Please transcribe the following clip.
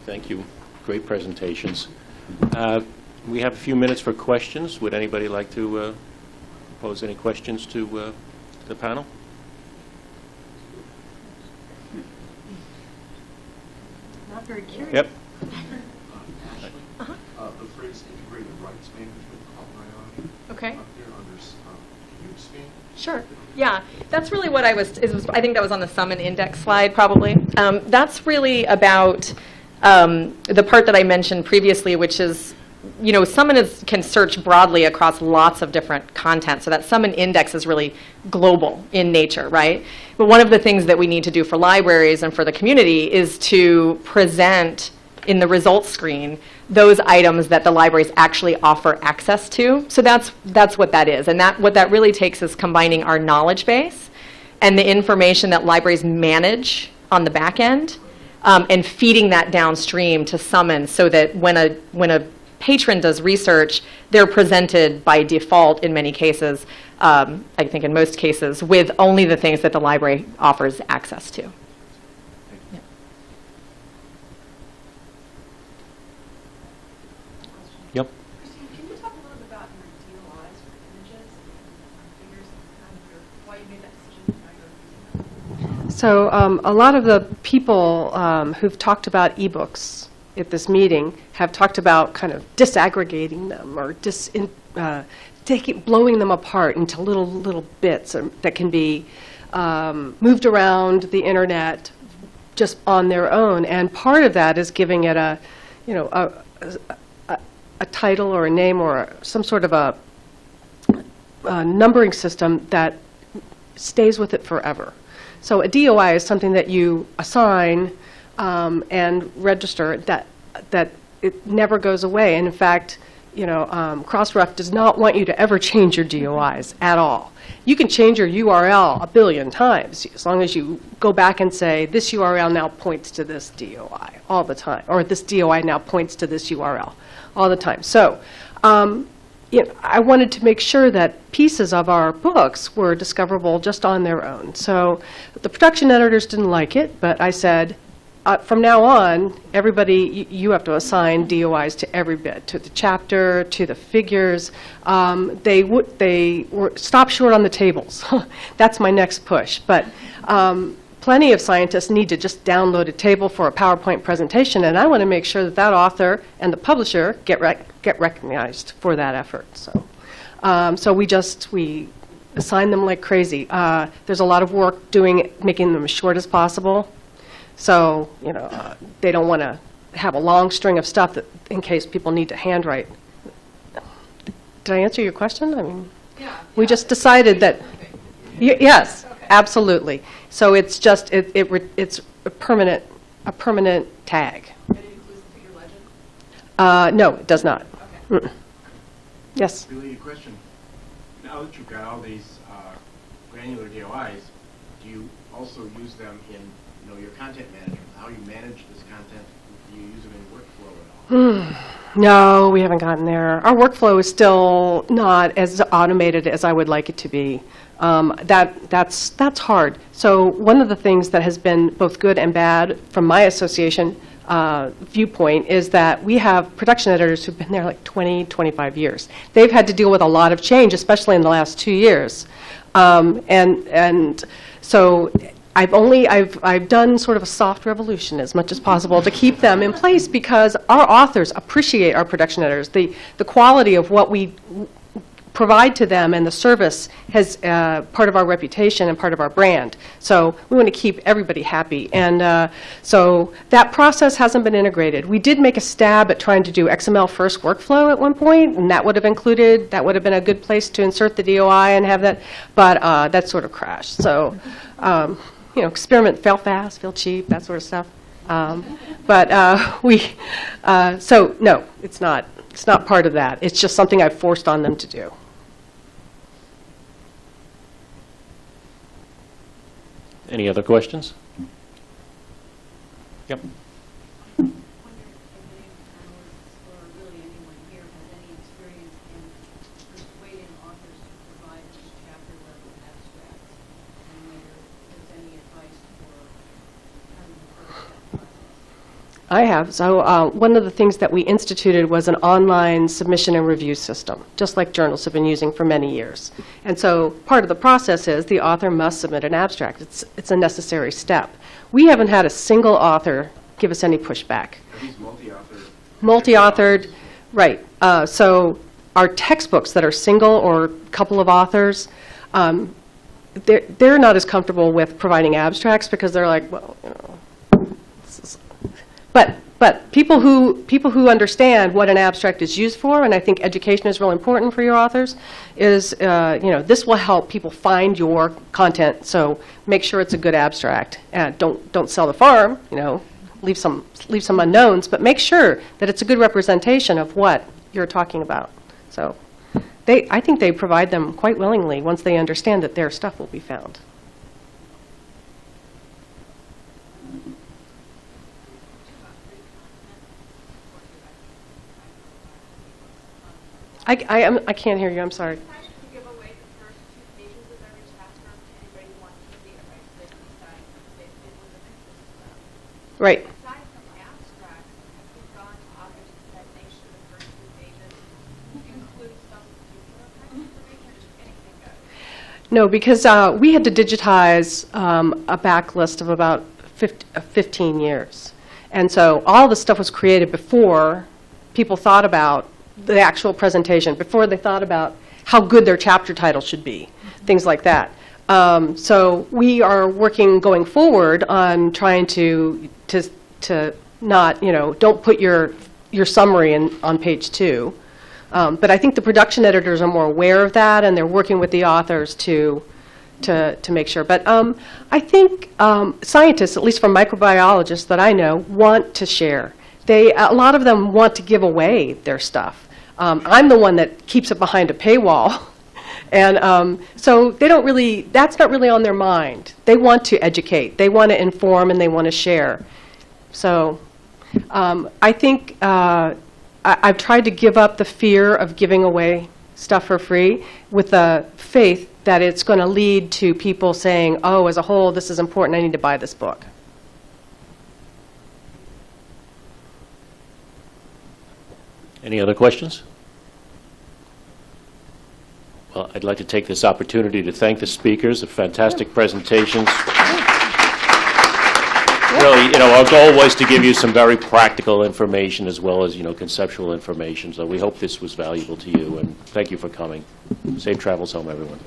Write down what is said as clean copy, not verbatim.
Thank you. Great presentations. We have a few minutes for questions. Would anybody like to pose any questions to the panel? Not very curious. Yep. The phrase integrated rights management caught my eye. Okay. Up here under, can you expand? Sure. Yeah, that's really what I was, I think that was on the Summon Index slide probably. That's really about the part that I mentioned previously, which is, you know, Summon can search broadly across lots of different content. So that Summon Index is really global in nature, right? But one of the things that we need to do for libraries and for the community is to present in the results screen those items that the libraries actually offer access to. So that's what that is. And what that really takes is combining our knowledge base and the information that libraries manage on the back end and feeding that downstream to Summon so that when a patron does research, they're presented by default in many cases, I think in most cases, with only the things that the library offers access to. Yep. Christine, can you talk a little bit about your DOIs for images and figures and kind of why you made that decision and how you're using them? So a lot of the people who've talked about ebooks at this meeting have talked about kind of disaggregating them or blowing them apart into little bits that can be moved around the internet just on their own. And part of that is giving it a title or a name or some sort of a numbering system that stays with it forever. So a DOI is something that you assign and register that it never goes away. And in fact, Crossref does not want you to ever change your DOIs at all. You can change your URL a billion times as long as you go back and say, this URL now points to this DOI all the time, or this DOI now points to this URL all the time. So I wanted to make sure that pieces of our books were discoverable just on their own. So the production editors didn't like it, but I said, from now on, everybody, you have to assign DOIs to every bit, to the chapter, to the figures. They were stopped short on the tables. That's my next push. But plenty of scientists need to just download a table for a PowerPoint presentation, and I want to make sure that that author and the publisher get recognized for that effort. So we assign them like crazy. There's a lot of work making them as short as possible. So, they don't want to have a long string of stuff that, in case people need to handwrite. Did I answer your question? I mean, we just decided that, yes, okay. Absolutely. So it's just, it's a permanent tag. And it includes the figure legend? No, it does not. Okay. Yes? Related question. Now that you've got all these granular DOIs, do you also use them in your content management, how you manage this content? Do you use them in workflow at all? No, we haven't gotten there. Our workflow is still not as automated as I would like it to be. That's hard. So one of the things that has been both good and bad from my association viewpoint is that we have production editors who've been there like 20, 25 years. They've had to deal with a lot of change, especially in the last 2 years. And so I've done sort of a soft revolution as much as possible to keep them in place because our authors appreciate our production editors. The quality of what we provide to them and the service has part of our reputation and part of our brand. So we want to keep everybody happy. And so that process hasn't been integrated. We did make a stab at trying to do XML first workflow at one point, and that would have been a good place to insert the DOI and have that, but that sort of crashed. So. Experiment, fail fast, fail cheap, that sort of stuff. So no, it's not part of that. It's just something I've forced on them to do. Any other questions? Yep. I have. So one of the things that we instituted was an online submission and review system, just like journals have been using for many years. And so part of the process is the author must submit an abstract. It's a necessary step. We haven't had a single author give us any pushback. Are these multi-authored? Multi-authored, right. So our textbooks that are single or couple of authors, they're not as comfortable with providing abstracts because they're like, well, you know, but people who understand what an abstract is used for, and I think education is really important for your authors, is this will help people find your content. So make sure it's a good abstract. Don't sell the farm. Leave some unknowns, but make sure that it's a good representation of what you're talking about. So I think they provide them quite willingly once they understand that their stuff will be found. I can't hear you. I'm sorry. Sometimes you give away the first 2 pages of every chapter to anybody who wants to read it, right? So they can decide if it was of interest to them. Right. Aside from abstracts, have you gone to authors and said, make sure the first 2 pages include some particular kind of information, or just anything goes? No, because we had to digitize a backlist of about 15 years. And so all the stuff was created before people thought about the actual presentation, before they thought about how good their chapter title should be, things like that. So we are working going forward on trying to not, don't put your summary on page 2. But I think the production editors are more aware of that, and they're working with the authors to make sure. But I think scientists, at least from microbiologists that I know, want to share. A lot of them want to give away their stuff. I'm the one that keeps it behind a paywall. And so that's not really on their mind. They want to educate, they want to inform, and they want to share. So I think I've tried to give up the fear of giving away stuff for free with the faith that it's going to lead to people saying, oh, as a whole, this is important, I need to buy this book. Any other questions? Well, I'd like to take this opportunity to thank the speakers, the fantastic presentations. Really, our goal was to give you some very practical information as well as, conceptual information. So we hope this was valuable to you, and thank you for coming. Safe travels home, everyone.